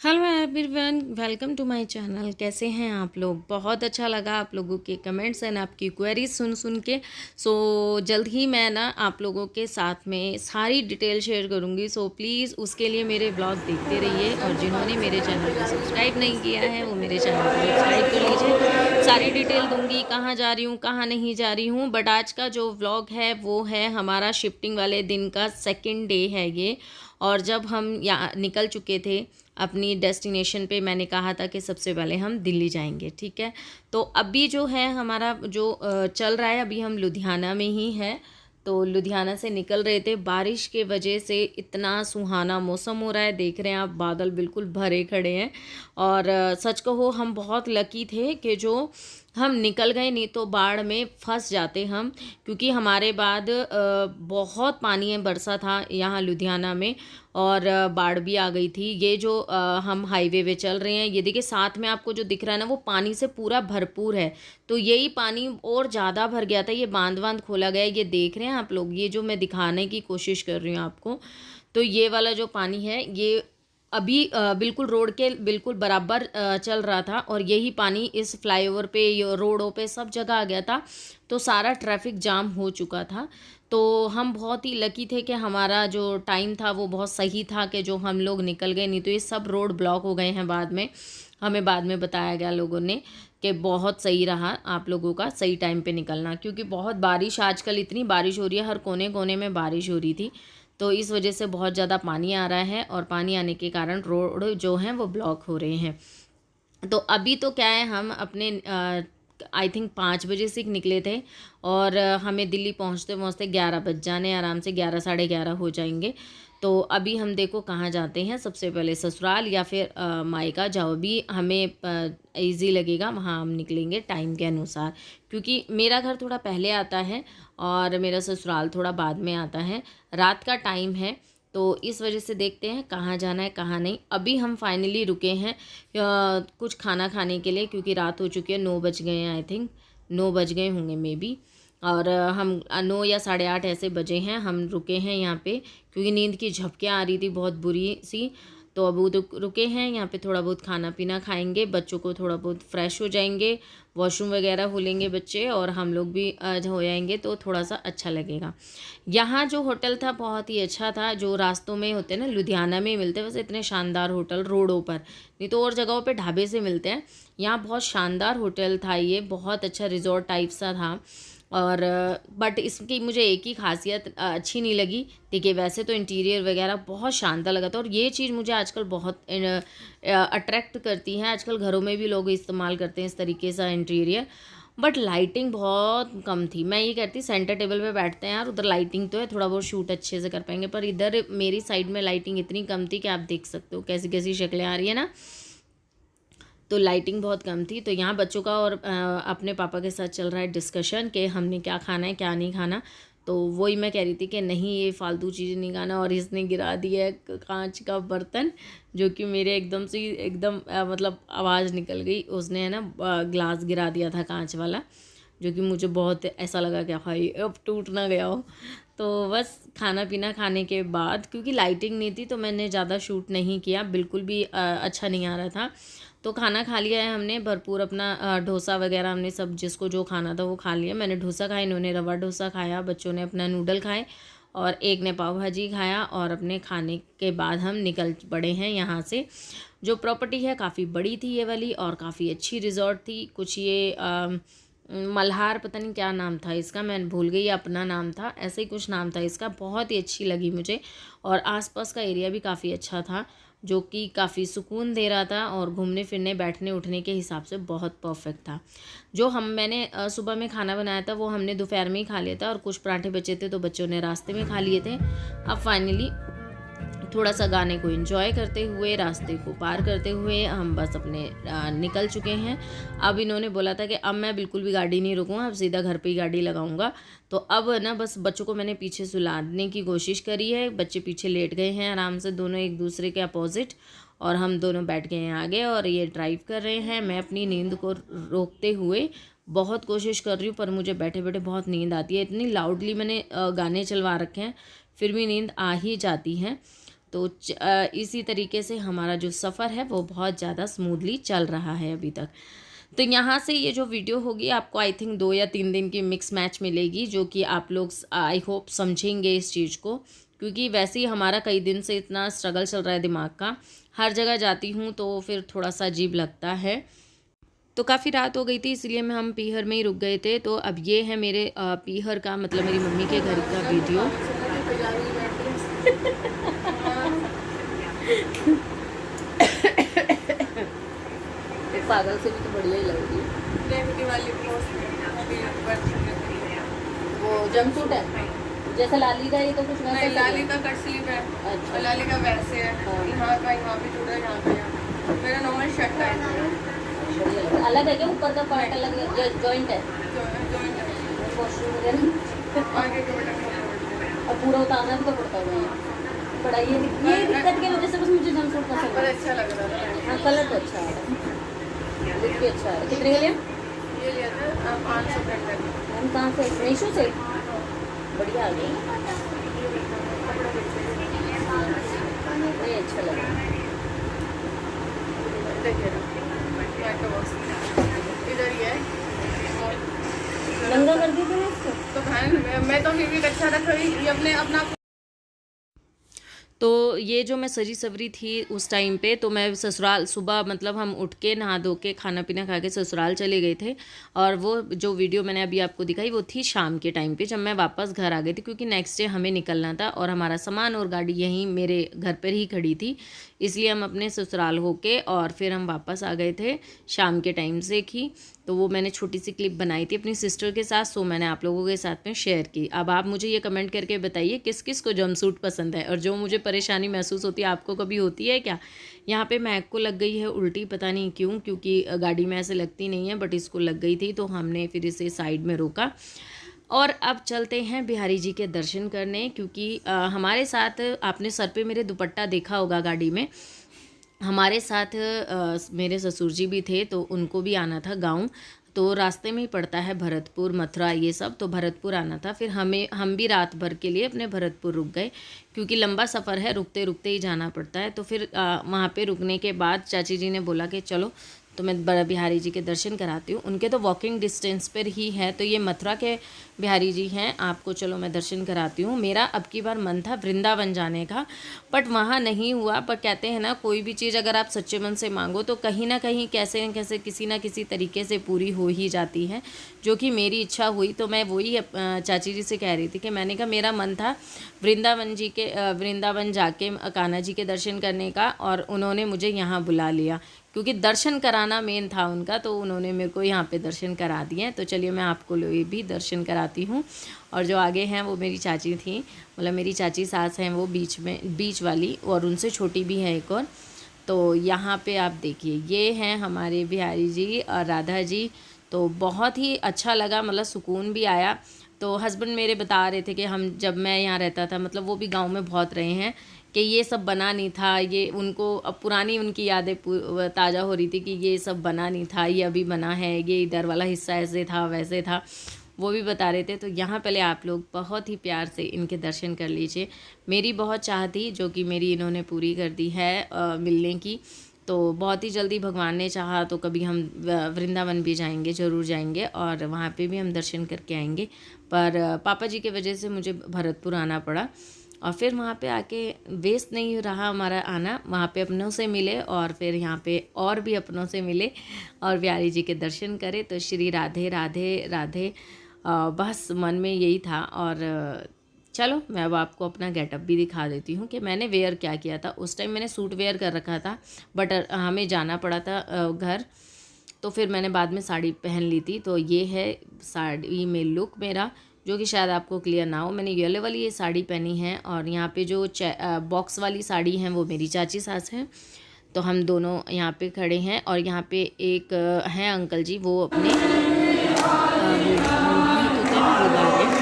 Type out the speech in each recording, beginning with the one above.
Hello everyone, welcome to my channel. कैसे हैं आप लोग? बहुत अच्छा लगा आप लोगों के कमेंट्स एंड आपकी क्वेरीज सुन के। जल्द ही मैं ना आप लोगों के साथ में सारी डिटेल शेयर करूंगी। प्लीज़ उसके लिए मेरे ब्लॉग देखते रहिए, और जिन्होंने मेरे चैनल को सब्सक्राइब नहीं किया है वो मेरे चैनल को सब्सक्राइब कर लीजिए। सारी डिटेल दूंगी, कहाँ जा रही हूँ कहाँ नहीं जा रही हूँ। बट आज का जो व्लॉग है वो है हमारा शिफ्टिंग वाले दिन का सेकेंड डे है ये। और जब हम यहाँ निकल चुके थे अपनी डेस्टिनेशन पे, मैंने कहा था कि सबसे पहले हम दिल्ली जाएंगे, ठीक है। तो अभी जो है हमारा जो चल रहा है, अभी हम लुधियाना में ही हैं। तो लुधियाना से निकल रहे थे, बारिश के वजह से इतना सुहाना मौसम हो रहा है, देख रहे हैं आप, बादल बिल्कुल भरे खड़े हैं। और सच कहो हम बहुत लकी थे कि जो हम निकल गए, नहीं तो बाढ़ में फंस जाते हम, क्योंकि हमारे बाद बहुत पानी है, बरसा था यहाँ लुधियाना में, और बाढ़ भी आ गई थी। ये जो हम हाईवे पे चल रहे हैं, ये देखिए साथ में आपको जो दिख रहा है ना, वो पानी से पूरा भरपूर है। तो यही पानी और ज़्यादा भर गया था, ये बांध खोला गया है, ये देख रहे हैं आप लोग, ये जो मैं दिखाने की कोशिश कर रही हूँ आपको। तो ये वाला जो पानी है ये अभी बिल्कुल रोड के बिल्कुल बराबर चल रहा था, और यही पानी इस फ्लाईओवर पे, रोडों पे सब जगह आ गया था। तो सारा ट्रैफिक जाम हो चुका था। तो हम बहुत ही लकी थे कि हमारा जो टाइम था वो बहुत सही था, कि जो हम लोग निकल गए, नहीं तो ये सब रोड ब्लॉक हो गए हैं। बाद में बताया गया लोगों ने कि बहुत सही रहा आप लोगों का सही टाइम पे निकलना, क्योंकि बहुत बारिश, आजकल इतनी बारिश हो रही है, हर कोने कोने में बारिश हो रही थी। तो इस वजह से बहुत ज़्यादा पानी आ रहा है, और पानी आने के कारण रोड जो हैं वो ब्लॉक हो रहे हैं। तो अभी तो क्या है, हम अपने आई थिंक 5 बजे से निकले थे, और हमें दिल्ली पहुंचते पहुंचते 11 बज जाने, आराम से 11 साढ़े 11 हो जाएंगे। तो अभी हम देखो कहाँ जाते हैं, सबसे पहले ससुराल या फिर मायका, जाओ भी हमें इजी लगेगा, वहाँ हम निकलेंगे टाइम के अनुसार, क्योंकि मेरा घर थोड़ा पहले आता है और मेरा ससुराल थोड़ा बाद में आता है। रात का टाइम है, तो इस वजह से देखते हैं कहाँ जाना है कहाँ नहीं। अभी हम फाइनली रुके हैं कुछ खाना खाने के लिए, क्योंकि रात हो चुकी है, 9 बज गए हैं, आई थिंक 9 बज गए होंगे मे बी। और हम 9 या साढ़े 8 ऐसे बजे हैं, हम रुके हैं यहाँ पे, क्योंकि नींद की झपकियाँ आ रही थी बहुत बुरी सी। तो अब वो रुके हैं यहाँ पे, थोड़ा बहुत खाना पीना खाएंगे, बच्चों को थोड़ा बहुत फ्रेश हो जाएंगे, वॉशरूम वगैरह हो लेंगे बच्चे, और हम लोग भी हो जाएंगे, तो थोड़ा सा अच्छा लगेगा। यहाँ जो होटल था बहुत ही अच्छा था, जो रास्तों में होते हैं ना, लुधियाना में मिलते हैं वैसे इतने शानदार होटल रोडों पर, नहीं तो और जगहों पे ढाबे से मिलते हैं। यहाँ बहुत शानदार होटल था, ये बहुत अच्छा रिजॉर्ट टाइप सा था। और बट इसकी मुझे एक ही खासियत अच्छी नहीं लगी। देखिए वैसे तो इंटीरियर वगैरह बहुत शानदार लगा था, और ये चीज़ मुझे आजकल बहुत अट्रैक्ट करती है, आजकल घरों में भी लोग इस्तेमाल करते हैं इस तरीके से इंटीरियर। बट लाइटिंग बहुत कम थी। मैं ये कहती सेंटर टेबल पे बैठते हैं यार, उधर लाइटिंग तो है, थोड़ा बहुत शूट अच्छे से कर पाएंगे, पर इधर मेरी साइड में लाइटिंग इतनी कम थी कि आप देख सकते हो कैसी कैसी शक्लें आ रही है ना। तो लाइटिंग बहुत कम थी। तो यहाँ बच्चों का और अपने पापा के साथ चल रहा है डिस्कशन कि हमने क्या खाना है क्या नहीं खाना। तो वही मैं कह रही थी कि नहीं ये फालतू चीज़ें नहीं खाना, और इसने गिरा दिया है कांच का बर्तन, जो कि मेरे एकदम से एकदम मतलब आवाज़ निकल गई, उसने है ना ग्लास गिरा दिया था कांच वाला, जो कि मुझे बहुत ऐसा लगा कि भाई अब टूट ना गया हो। तो बस खाना पीना खाने के बाद, क्योंकि लाइटिंग नहीं थी तो मैंने ज़्यादा शूट नहीं किया, बिल्कुल भी अच्छा नहीं आ रहा था। तो खाना खा लिया है हमने भरपूर, अपना डोसा वगैरह हमने सब जिसको जो खाना था वो खा लिया। मैंने डोसा खाया, इन्होंने रवा डोसा खाया, बच्चों ने अपना नूडल खाए, और एक ने पाव भाजी खाया। और अपने खाने के बाद हम निकल पड़े हैं यहाँ से। जो प्रॉपर्टी है काफ़ी बड़ी थी ये वाली, और काफ़ी अच्छी रिजॉर्ट थी। कुछ ये मल्हार, पता नहीं क्या नाम था इसका, मैं भूल गई, अपना नाम था, ऐसे ही कुछ नाम था इसका। बहुत ही अच्छी लगी मुझे, और आसपास का एरिया भी काफ़ी अच्छा था, जो कि काफ़ी सुकून दे रहा था, और घूमने फिरने बैठने उठने के हिसाब से बहुत परफेक्ट था। जो मैंने सुबह में खाना बनाया था वो हमने दोपहर में ही खा लिया था, और कुछ पराठे बचे थे तो बच्चों ने रास्ते में खा लिए थे। अब फाइनली थोड़ा सा गाने को एंजॉय करते हुए, रास्ते को पार करते हुए हम बस अपने निकल चुके हैं। अब इन्होंने बोला था कि अब मैं बिल्कुल भी गाड़ी नहीं रुकूँगा, अब सीधा घर पे ही गाड़ी लगाऊंगा। तो अब ना बस बच्चों को मैंने पीछे सुलाने की कोशिश करी है, बच्चे पीछे लेट गए हैं आराम से, दोनों एक दूसरे के अपोजिट, और हम दोनों बैठ गए हैं आगे, और ये ड्राइव कर रहे हैं। मैं अपनी नींद को रोकते हुए बहुत कोशिश कर रही हूँ, पर मुझे बैठे बैठे बहुत नींद आती है, इतनी लाउडली मैंने गाने चलवा रखे हैं, फिर भी नींद आ ही जाती है। तो इसी तरीके से हमारा जो सफ़र है वो बहुत ज़्यादा स्मूथली चल रहा है अभी तक। तो यहाँ से ये जो वीडियो होगी आपको आई थिंक 2 या 3 दिन की मिक्स मैच मिलेगी, जो कि आप लोग आई होप समझेंगे इस चीज़ को, क्योंकि वैसे ही हमारा कई दिन से इतना स्ट्रगल चल रहा है दिमाग का। हर जगह जाती हूँ तो फिर थोड़ा सा अजीब लगता है। तो काफ़ी रात हो गई थी, इसलिए हम पीहर में ही रुक गए थे। तो अब ये है मेरे पीहर का, मतलब मेरी मम्मी के घर का वीडियो। पागल से भी तो बढ़िया ही लग रही है। वो जंपसूट है जैसा लाली का, ये तो कुछ वैसा नहीं, लाली का कट स्लीव है। अच्छा। और लाली का वैसे है। हाँ। यहाँ पे जुड़ा है, यहाँ पे मेरा नॉर्मल शर्ट टाइप है। बढ़िया लग रहा है। अलग है क्या, ऊपर का पार्ट अलग है या जॉइंट है? जॉइंट है। वॉशरूम वगैरह आगे के बटन अब पूरा उतारना भी तो पड़ता होगा। बड़ा ये दिक्कत की वजह से बस मुझे जंपसूट पसंद पर है। अच्छा लग रहा था। हाँ, कलर तो अच्छा है, लुक भी अच्छा है। कितने का लिया? ये लिया था 500 का। हम कहाँ से? मीशो से? बढ़िया आ गई, ये अच्छा लगा। देखिए इधर ही है। नंगा कर दी थी इसको तो बहन मैं तो फिर भी अच्छा रख रही, ये अपना तो ये जो मैं सजी सवरी थी उस टाइम पे, तो मैं ससुराल सुबह, मतलब हम उठ के नहा धो के खाना पीना खा के ससुराल चले गए थे। और वो जो वीडियो मैंने अभी आपको दिखाई वो थी शाम के टाइम पे, जब मैं वापस घर आ गई थी, क्योंकि नेक्स्ट डे हमें निकलना था और हमारा सामान और गाड़ी यहीं मेरे घर पर ही खड़ी थी। इसलिए हम अपने ससुराल होके और फिर हम वापस आ गए थे शाम के टाइम से ही। तो वो मैंने छोटी सी क्लिप बनाई थी अपनी सिस्टर के साथ, सो मैंने आप लोगों के साथ में शेयर की। अब आप मुझे ये कमेंट करके बताइए किस किस को जंपसूट पसंद है, और जो मुझे परेशानी महसूस होती है आपको कभी होती है क्या? यहाँ पे मैक को लग गई है उल्टी, पता नहीं क्यों, क्योंकि गाड़ी में ऐसे लगती नहीं है, बट इसको लग गई थी, तो हमने फिर इसे साइड में रोका। और अब चलते हैं बिहारी जी के दर्शन करने, क्योंकि हमारे साथ, आपने सर पे मेरे दुपट्टा देखा होगा गाड़ी में, हमारे साथ मेरे ससुर जी भी थे, तो उनको भी आना था गांव। तो रास्ते में ही पड़ता है भरतपुर, मथुरा, ये सब, तो भरतपुर आना था। फिर हम भी रात भर के लिए अपने भरतपुर रुक गए, क्योंकि लंबा सफ़र है, रुकते रुकते ही जाना पड़ता है। तो फिर वहाँ पे रुकने के बाद चाची जी ने बोला कि चलो तो मैं बड़ा बिहारी जी के दर्शन कराती हूँ। उनके तो वॉकिंग डिस्टेंस पर ही है, तो ये मथुरा के बिहारी जी हैं, आपको चलो मैं दर्शन कराती हूँ। मेरा अब की बार मन था वृंदावन जाने का, बट वहाँ नहीं हुआ। पर कहते हैं ना, कोई भी चीज़ अगर आप सच्चे मन से मांगो तो कहीं ना कहीं कैसे न कैसे किसी ना किसी तरीके से पूरी हो ही जाती है, जो कि मेरी इच्छा हुई। तो मैं वही चाची जी से कह रही थी कि मैंने कहा मेरा मन था वृंदावन जाके कान्हा जी के दर्शन करने का, और उन्होंने मुझे यहाँ बुला लिया, क्योंकि दर्शन कराना मेन था उनका, तो उन्होंने मेरे को यहाँ पे दर्शन करा दिए। तो चलिए मैं आपको ये भी दर्शन कराती हूँ। और जो आगे हैं वो मेरी चाची थी, मतलब मेरी चाची सास हैं, वो बीच वाली, और उनसे छोटी भी है एक और। तो यहाँ पे आप देखिए, ये हैं हमारे बिहारी जी और राधा जी। तो बहुत ही अच्छा लगा, मतलब सुकून भी आया। तो हस्बैंड मेरे बता रहे थे कि जब मैं यहाँ रहता था, मतलब वो भी गांव में बहुत रहे हैं, कि ये सब बना नहीं था, ये उनको अब पुरानी उनकी यादें ताज़ा हो रही थी कि ये सब बना नहीं था, ये अभी बना है, ये इधर वाला हिस्सा ऐसे था वैसे था, वो भी बता रहे थे। तो यहाँ पहले आप लोग बहुत ही प्यार से इनके दर्शन कर लीजिए। मेरी बहुत चाह थी, जो कि मेरी इन्होंने पूरी कर दी है मिलने की। तो बहुत ही जल्दी भगवान ने चाहा तो कभी हम वृंदावन भी जाएंगे, ज़रूर जाएंगे, और वहाँ पे भी हम दर्शन करके आएंगे। पर पापा जी के वजह से मुझे भरतपुर आना पड़ा, और फिर वहाँ पे आके वेस्ट नहीं रहा हमारा आना। वहाँ पे अपनों से मिले, और फिर यहाँ पे और भी अपनों से मिले, और बिहारी जी के दर्शन करे। तो श्री राधे राधे राधे, बस मन में यही था। और चलो मैं अब आपको अपना गेटअप भी दिखा देती हूँ कि मैंने वेयर क्या किया था। उस टाइम मैंने सूट वेयर कर रखा था, बट हमें जाना पड़ा था घर, तो फिर मैंने बाद में साड़ी पहन ली थी। तो ये है साड़ी में लुक मेरा, जो कि शायद आपको क्लियर ना हो। मैंने येलो वाली ये साड़ी पहनी है, और यहाँ पे जो बॉक्स वाली साड़ी है वो मेरी चाची सास हैं। तो हम दोनों यहाँ पे खड़े हैं, और यहाँ पे एक हैं अंकल जी, वो अपने गीत होते हैं वो गा रहे हैं।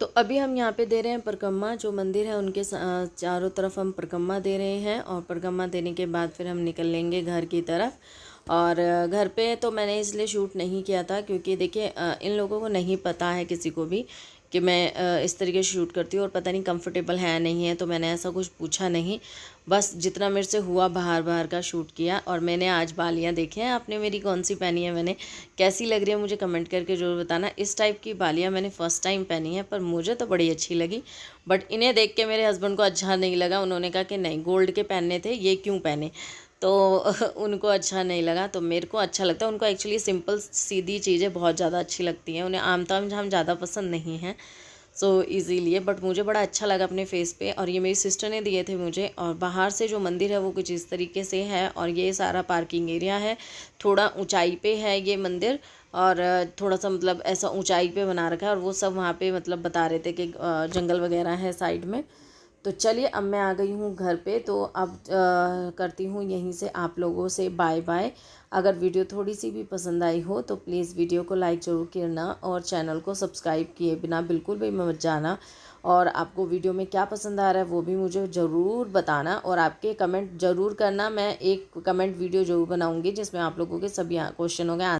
तो अभी हम यहाँ पे दे रहे हैं परिक्रमा, जो मंदिर है उनके चारों तरफ हम परिक्रमा दे रहे हैं, और परिक्रमा देने के बाद फिर हम निकल लेंगे घर की तरफ। और घर पे तो मैंने इसलिए शूट नहीं किया था क्योंकि देखिए इन लोगों को नहीं पता है किसी को भी कि मैं इस तरीके से शूट करती हूँ, और पता नहीं कंफर्टेबल है नहीं है, तो मैंने ऐसा कुछ पूछा नहीं। बस जितना मेरे से हुआ बाहर बाहर का शूट किया। और मैंने आज बालियाँ देखे हैं आपने मेरी कौन सी पहनी है, मैंने कैसी लग रही है मुझे कमेंट करके ज़रूर बताना। इस टाइप की बालियाँ मैंने फ़र्स्ट टाइम पहनी है, पर मुझे तो बड़ी अच्छी लगी। बट इन्हें देख के मेरे हस्बैंड को अच्छा नहीं लगा, उन्होंने कहा कि नहीं गोल्ड के पहनने थे, ये क्यों पहने, तो उनको अच्छा नहीं लगा। तो मेरे को अच्छा लगता है, उनको एक्चुअली सिंपल सीधी चीज़ें बहुत ज़्यादा अच्छी लगती हैं, उन्हें आम ताम झाम ज़्यादा पसंद नहीं है। सो इजीलिए बट मुझे बड़ा अच्छा लगा अपने फेस पे। और ये मेरी सिस्टर ने दिए थे मुझे। और बाहर से जो मंदिर है वो कुछ इस तरीके से है, और ये सारा पार्किंग एरिया है, थोड़ा ऊंचाई पे है ये मंदिर, और थोड़ा सा मतलब ऐसा ऊंचाई पे बना रखा है। और वो सब वहाँ पे मतलब बता रहे थे कि जंगल वगैरह है साइड में। तो चलिए अब मैं आ गई हूँ घर पे, तो अब करती हूँ यहीं से आप लोगों से बाय बाय। अगर वीडियो थोड़ी सी भी पसंद आई हो तो प्लीज़ वीडियो को लाइक ज़रूर करना, और चैनल को सब्सक्राइब किए बिना बिल्कुल भी मत जाना। और आपको वीडियो में क्या पसंद आ रहा है वो भी मुझे ज़रूर बताना, और आपके कमेंट ज़रूर करना। मैं एक कमेंट वीडियो ज़रूर बनाऊँगी जिसमें आप लोगों के सभी क्वेश्चनों के